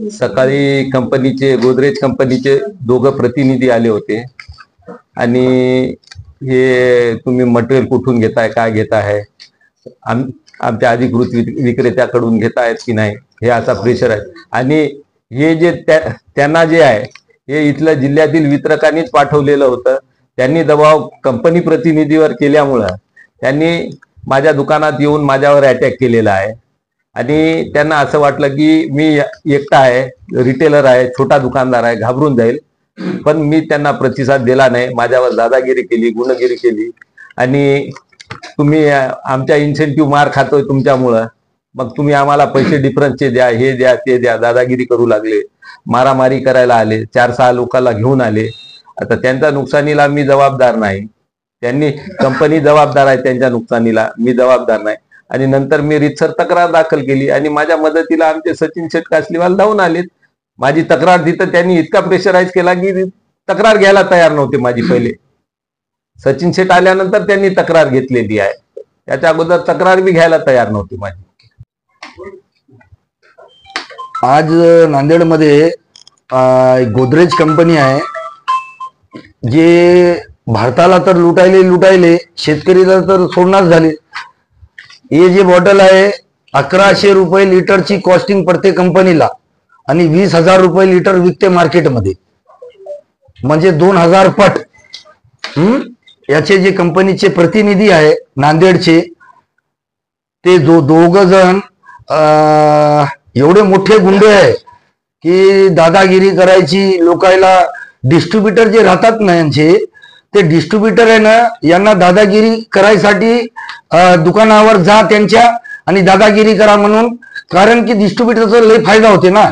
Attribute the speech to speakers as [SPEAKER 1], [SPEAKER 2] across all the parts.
[SPEAKER 1] सकाळी कंपनीचे गोदरेज कंपनीचे दोघं प्रतिनिधी आले होते आणि हे तुम्ही मटेरियल कुठून घेताय, काय घेताय, आमच्या अधिकृत विक्रेत्याकडून घेतायत की नाही, हे असा प्रेशर आहे. आणि हे जे त्यांना जे आहे हे इथल्या जिल्ह्यातील वितरकांनीच पाठवलेलं होतं. त्यांनी दबाव कंपनी प्रतिनिधीवर केल्यामुळं त्यांनी माझ्या दुकानात येऊन माझ्यावर अटॅक केलेला आहे. आणि त्यांना असं वाटलं की मी एकटा आहे, रिटेलर आहे, छोटा दुकानदार आहे, घाबरून जाईल. पण मी त्यांना प्रतिसाद दिला नाही. माझ्यावर दादागिरी केली, गुंडगिरी केली. आणि तुम्ही आमच्या इन्सेंटिव्ह मार खातोय तुमच्यामुळं, मग तुम्ही आम्हाला पैसे डिफरन्सचे द्या, हे द्या, ते द्या, दादागिरी करू लागले, मारामारी करायला आले, 4-6 लोकांना घेऊन आले. आता त्यांच्या नुकसानीला मी जबाबदार नाही, त्यांनी कंपनी जबाबदार आहे त्यांच्या नुकसानीला, मी जबाबदार नाही. आणि नंतर मी रीतसर तक्रार दाखल केली आणि माझ्या मदतीला आमचे सचिन शेठ कासलीवाल धावून आलेत. माझी तक्रार तिथं त्यांनी इतका प्रेशराईज केला की तक्रार घ्यायला तयार नव्हते माझी. पहिले सचिन शेठ आल्यानंतर त्यांनी तक्रार घेतलेली आहे, त्याच्या अगोदर तक्रार बी घ्यायला तयार नव्हती माझी.
[SPEAKER 2] आज नांदेडमध्ये गोदरेज कंपनी आहे, जे भारताला तर लुटायले, शेतकरीला तर सोडणार झाले. हे जे बॉटल आहे 1100 रुपये लिटरची कॉस्टिंग पडते कंपनीला आणि 20,000 रुपये लिटर विकते मार्केटमध्ये, म्हणजे 2,000 पट. याचे जे कंपनीचे प्रतिनिधी आहे नांदेडचे, ते दोघ जण एवढे मोठे गुंडे आहे की दादागिरी करायची. लोकायला डिस्ट्रीब्युटर जे राहतात ना यांचे, ते डिस्ट्रीब्युटर आहे ना, यांना दादागिरी करायसाठी दुकानावर जा त्यांच्या आणि दादागिरी करा म्हणून. कारण की डिस्ट्रीब्युटरचा लय फायदा होते ना.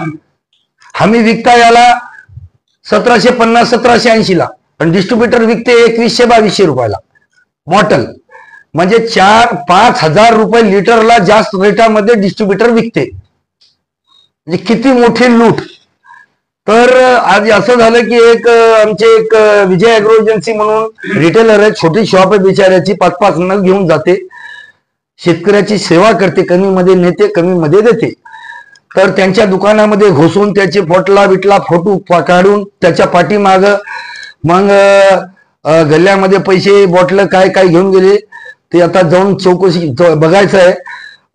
[SPEAKER 2] हमी विकता याला 1750 1780 ला, आणि डिस्ट्रीब्युटर विकते 2100-2200 रुपयाला बॉटल, म्हणजे 4-5 हजार रुपये लिटरला जास्त रेटामध्ये डिस्ट्रीब्युटर विकते. म्हणजे किती मोठी लूट. तर आज असं झालं की आमचे एक विजय अॅग्रो एजन्सी म्हणून रिटेलर आहे, छोटी शॉप आहे बिचाऱ्याची, 5-5 नग घेऊन जाते, शेतकऱ्याची सेवा करते, कमी मध्ये नेते, कमी मध्ये देते. तर त्यांच्या दुकानामध्ये घुसून त्याचे बिटला फोटो काढून त्याच्या पाठीमाग मग गल्ल्यामध्ये पैसे बॉटल काय काय घेऊन गेले ते आता जाऊन चौकशी बघायचं आहे.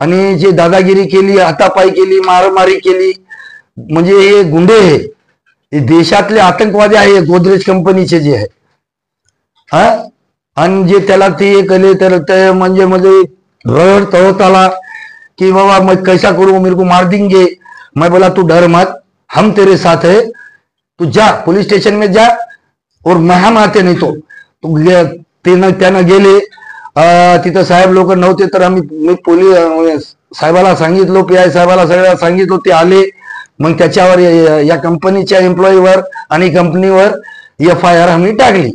[SPEAKER 2] आणि जे दादागिरी केली, हातापाई केली, मारामारी केली, म्हणजे हे गुंडे हे देशातले आतंकवादी आहे गोदरेज कंपनीचे जे आहे. आणि जे त्याला ते केले तर ते म्हणजे रड तळत आला कि बाबा मैं कैसा करूं, मेरे को मार देंगे. मैं बोला तू डर मत, हम तेरे साथ है, तू जा पुलिस स्टेशन में जा और हम आते नहीं. तो त्यानं गेले. तिथं साहेब लोक नव्हते तर मी पोलीस साहेबाला सांगितलं, PI साहेबाला सगळ्याला सांगितलं, ते आले. मग त्याच्यावर या कंपनीच्या एम्प्लॉईवर आणि कंपनीवर FIR आम्ही टाकली.